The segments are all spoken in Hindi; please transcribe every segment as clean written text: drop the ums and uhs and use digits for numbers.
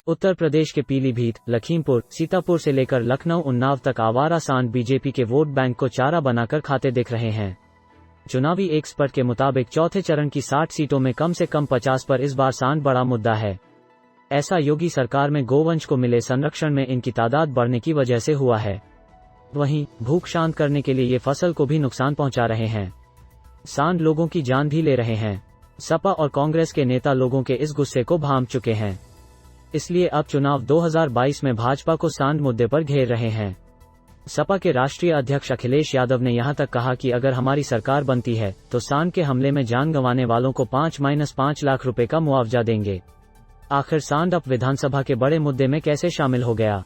उत्तर प्रदेश के पीलीभीत, लखीमपुर, सीतापुर से लेकर लखनऊ उन्नाव तक आवारा सांड बीजेपी के वोट बैंक को चारा बनाकर खाते दिख रहे हैं। चुनावी एक्सपर्ट के मुताबिक चौथे चरण की 60 सीटों में कम से कम 50 पर इस बार सांड बड़ा मुद्दा है। ऐसा योगी सरकार में गोवंश को मिले संरक्षण में इनकी तादाद बढ़ने की वजह से हुआ है। वहीं भूख शांत करने के लिए ये फसल को भी नुकसान पहुंचा रहे हैं। सांड लोगों की जान भी ले रहे हैं। सपा और कांग्रेस के नेता लोगों के इस गुस्से को भांप चुके हैं। इसलिए अब चुनाव 2022 में भाजपा को सांड मुद्दे पर घेर रहे हैं। सपा के राष्ट्रीय अध्यक्ष अखिलेश यादव ने यहां तक कहा कि अगर हमारी सरकार बनती है तो सांड के हमले में जान गंवाने वालों को 5-5 लाख रुपए का मुआवजा देंगे। आखिर सांड अब विधानसभा के बड़े मुद्दे में कैसे शामिल हो गया,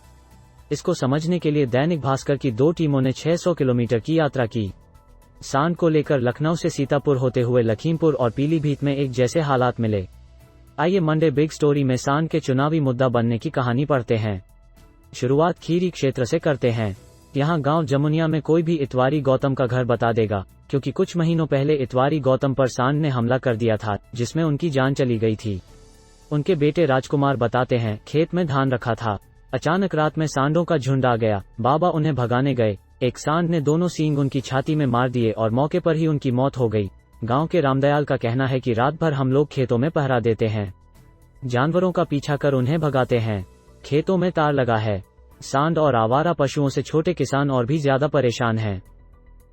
इसको समझने के लिए दैनिक भास्कर की 2 टीमों ने 600 किलोमीटर की यात्रा की। सांड को लेकर लखनऊ से सीतापुर होते हुए लखीमपुर और पीलीभीत में एक जैसे हालात मिले। आइए मंडे बिग स्टोरी में सांड के चुनावी मुद्दा बनने की कहानी पढ़ते हैं। शुरुआत खीरी क्षेत्र से करते हैं। यहाँ गांव जमुनिया में कोई भी इतवारी गौतम का घर बता देगा, क्योंकि कुछ महीनों पहले इतवारी गौतम पर सांड ने हमला कर दिया था, जिसमें उनकी जान चली गई थी। उनके बेटे राजकुमार बताते हैं, खेत में धान रखा था, अचानक रात में सांडों का झुंड आ गया। बाबा उन्हें भगाने गए, एक सांड ने दोनों सींग उनकी छाती में मार दिए और मौके पर ही उनकी मौत हो गई। गांव के रामदयाल का कहना है कि रात भर हम लोग खेतों में पहरा देते हैं, जानवरों का पीछा कर उन्हें भगाते हैं। खेतों में तार लगा है। सांड और आवारा पशुओं से छोटे किसान और भी ज्यादा परेशान हैं।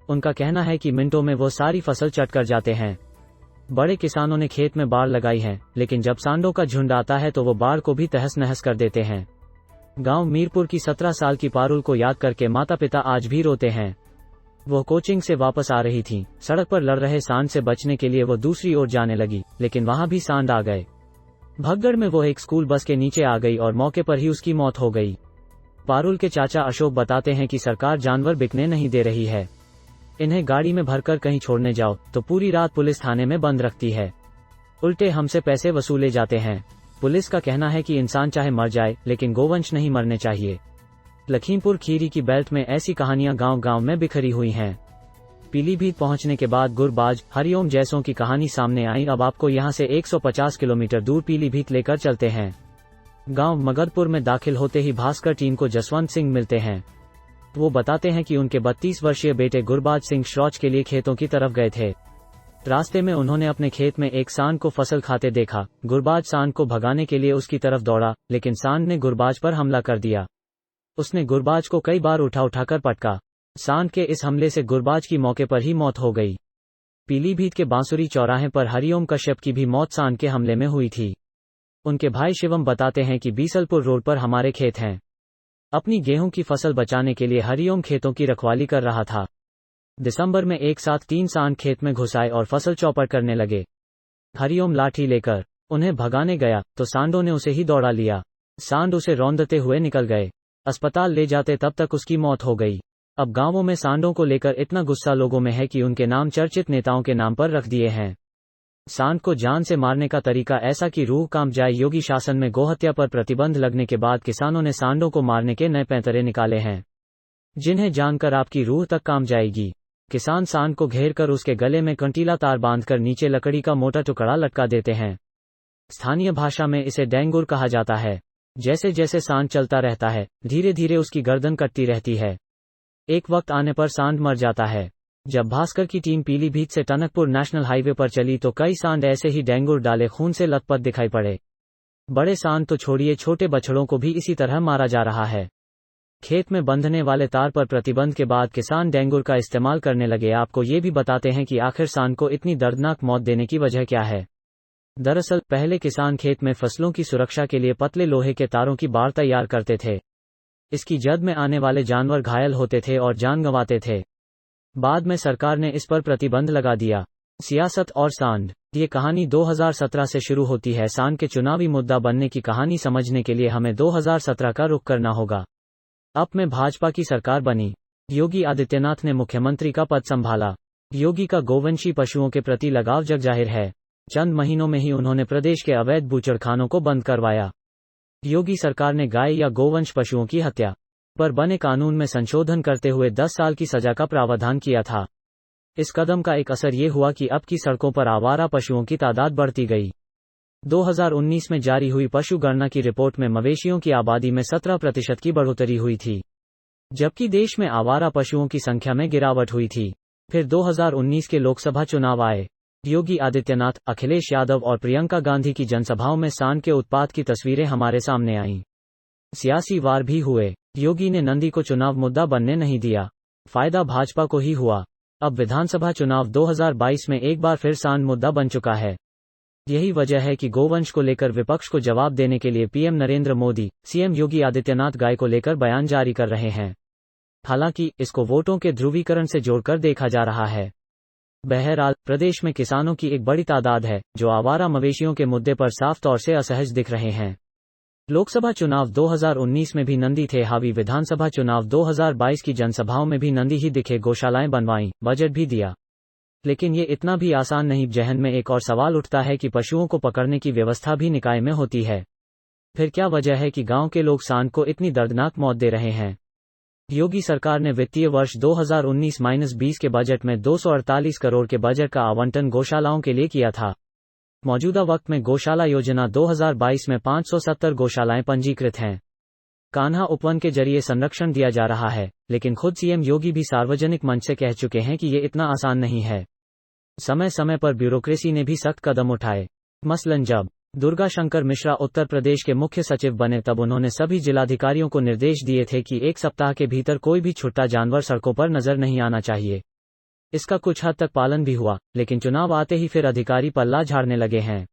उनका कहना है कि मिनटों में वो सारी फसल चट कर जाते हैं। बड़े किसानों ने खेत में बाड़ लगाई है, लेकिन जब सांडों का झुंड आता है तो वो बाड़ को भी तहस नहस कर देते हैं। गांव मीरपुर की 17 साल की पारुल को याद करके माता पिता आज भी रोते हैं। वो कोचिंग से वापस आ रही थी। सड़क पर लड़ रहे सांड से बचने के लिए वो दूसरी ओर जाने लगी, लेकिन वहां भी सांड आ गए। भगदड़ में वो एक स्कूल बस के नीचे आ गई और मौके पर ही उसकी मौत हो गई। पारुल के चाचा अशोक बताते हैं कि सरकार जानवर बिकने नहीं दे रही है। इन्हें गाड़ी में भरकर कहीं छोड़ने जाओ तो पूरी रात पुलिस थाने में बंद रखती है। उल्टे हमसे पैसे वसूले जाते हैं। पुलिस का कहना है कि इंसान चाहे मर जाए, लेकिन गोवंश नहीं मरने चाहिए। लखीमपुर खीरी की बेल्ट में ऐसी कहानियां गांव-गांव में बिखरी हुई हैं। पीलीभीत पहुंचने के बाद गुरबाज, हरिओम जैसों की कहानी सामने आई। अब आपको यहां से 150 किलोमीटर दूर पीलीभीत लेकर चलते हैं। गांव मगधपुर में दाखिल होते ही भास्कर टीम को जसवंत सिंह मिलते हैं। वो बताते हैं कि उनके 32 वर्षीय बेटे गुरबाज सिंह शौच के लिए खेतों की तरफ गए थे। रास्ते में उन्होंने अपने खेत में एक सांड को फसल खाते देखा। गुरबाज सांड को भगाने के लिए उसकी तरफ दौड़ा, लेकिन सांड ने गुरबाज पर हमला कर दिया। उसने गुरबाज को कई बार उठाकर पटका। सांड के इस हमले से गुरबाज की मौके पर ही मौत हो गई। पीलीभीत के बांसुरी चौराहे पर हरिओम कश्यप की भी मौत सांड के हमले में हुई थी। उनके भाई शिवम बताते हैं कि बीसलपुर रोड पर हमारे खेत हैं। अपनी गेहूं की फसल बचाने के लिए हरिओम खेतों की रखवाली कर रहा था। दिसंबर में एक साथ 3 सांड खेत में घुस आए और फसल चौपट करने लगे। हरिओम लाठी लेकर उन्हें भगाने गया तो सांडों ने उसे ही दौड़ा लिया। सांड उसे रौंदते हुए निकल गए। अस्पताल ले जाते तब तक उसकी मौत हो गई। अब गांवों में सांडों को लेकर इतना गुस्सा लोगों में है कि उनके नाम चर्चित नेताओं के नाम पर रख दिए हैं। सांड को जान से मारने का तरीका ऐसा कि रूह कांप जाए। योगी शासन में गोहत्या पर प्रतिबंध लगने के बाद किसानों ने सांडों को मारने के नए पैंतरे निकाले हैं, जिन्हें जानकर आपकी रूह तक कांप जाएगी। किसान सांड को घेर कर उसके गले में कंटीला तार बांधकर नीचे लकड़ी का मोटा टुकड़ा लटका देते हैं। स्थानीय भाषा में इसे डेंगुर कहा जाता है। जैसे जैसे सांड चलता रहता है, धीरे धीरे उसकी गर्दन कटती रहती है। एक वक्त आने पर सांड मर जाता है। जब भास्कर की टीम पीलीभीत से टनकपुर नेशनल हाईवे पर चली तो कई सांड ऐसे ही डेंगुर डाले खून से लथपथ दिखाई पड़े। बड़े सांड तो छोड़िए, छोटे बछड़ों को भी इसी तरह मारा जा रहा है। खेत में बंधने वाले तार पर प्रतिबंध के बाद किसान डेंगुर का इस्तेमाल करने लगे। आपको ये भी बताते हैं कि आखिर सांड को इतनी दर्दनाक मौत देने की वजह क्या है। दरअसल पहले किसान खेत में फसलों की सुरक्षा के लिए पतले लोहे के तारों की बाड़ तैयार करते थे। इसकी जद में आने वाले जानवर घायल होते थे और जान गंवाते थे। बाद में सरकार ने इस पर प्रतिबंध लगा दिया। सियासत और सांड, ये कहानी 2017 से शुरू होती है। सांड के चुनावी मुद्दा बनने की कहानी समझने के लिए हमें 2017 का रुख करना होगा। अब में भाजपा की सरकार बनी। योगी आदित्यनाथ ने मुख्यमंत्री का पद संभाला। योगी का गोवंशी पशुओं के प्रति लगाव जग जाहिर है। चंद महीनों में ही उन्होंने प्रदेश के अवैध बूचड़खानों को बंद करवाया। योगी सरकार ने गाय या गोवंश पशुओं की हत्या पर बने कानून में संशोधन करते हुए 10 साल की सजा का प्रावधान किया था। इस कदम का एक असर ये हुआ कि अब की सड़कों पर आवारा पशुओं की तादाद बढ़ती गई। 2019 में जारी हुई पशु गणना की रिपोर्ट में मवेशियों की आबादी में 17% की बढ़ोतरी हुई थी, जबकि देश में आवारा पशुओं की संख्या में गिरावट हुई थी। फिर 2019 के लोकसभा चुनाव आए। योगी आदित्यनाथ, अखिलेश यादव और प्रियंका गांधी की जनसभाओं में सांड के उत्पात की तस्वीरें हमारे सामने आईं। सियासी वार भी हुए। योगी ने नंदी को चुनाव मुद्दा बनने नहीं दिया। फायदा भाजपा को ही हुआ। अब विधानसभा चुनाव 2022 में एक बार फिर सांड मुद्दा बन चुका है। यही वजह है कि गोवंश को लेकर विपक्ष को जवाब देने के लिए पीएम नरेंद्र मोदी, सीएम योगी आदित्यनाथ गाय को लेकर बयान जारी कर रहे हैं। हालांकि इसको वोटों के ध्रुवीकरण से जोड़कर देखा जा रहा है। बहरहाल, प्रदेश में किसानों की एक बड़ी तादाद है जो आवारा मवेशियों के मुद्दे पर साफ तौर से असहज दिख रहे हैं। लोकसभा चुनाव 2019 में भी नंदी थे हावी। विधानसभा चुनाव 2022 की जनसभाओं में भी नंदी ही दिखे। गौशालाएं बनवाईं, बजट भी दिया। लेकिन ये इतना भी आसान नहीं। जहन में एक और सवाल उठता है कि पशुओं को पकड़ने की व्यवस्था भी निकाय में होती है। फिर क्या वजह है कि गांव के लोग सांड को इतनी दर्दनाक मौत दे रहे हैं? योगी सरकार ने वित्तीय वर्ष 2019-20 के बजट में 248 करोड़ के बजट का आवंटन गौशालाओं के लिए किया था। मौजूदा वक्त में गौशाला योजना 2022 में 570 गौशालाएं पंजीकृत हैं। कान्हा उपवन के जरिए संरक्षण दिया जा रहा है, लेकिन खुद सीएम योगी भी सार्वजनिक मंच से कह चुके हैं कि ये इतना आसान नहीं है। समय समय पर ब्यूरोक्रेसी ने भी सख्त कदम उठाए। मसलन जब दुर्गा शंकर मिश्रा उत्तर प्रदेश के मुख्य सचिव बने तब उन्होंने सभी जिलाधिकारियों को निर्देश दिए थे कि एक सप्ताह के भीतर कोई भी छुट्टा जानवर सड़कों पर नजर नहीं आना चाहिए। इसका कुछ हद तक पालन भी हुआ, लेकिन चुनाव आते ही फिर अधिकारी पल्ला झाड़ने लगे हैं।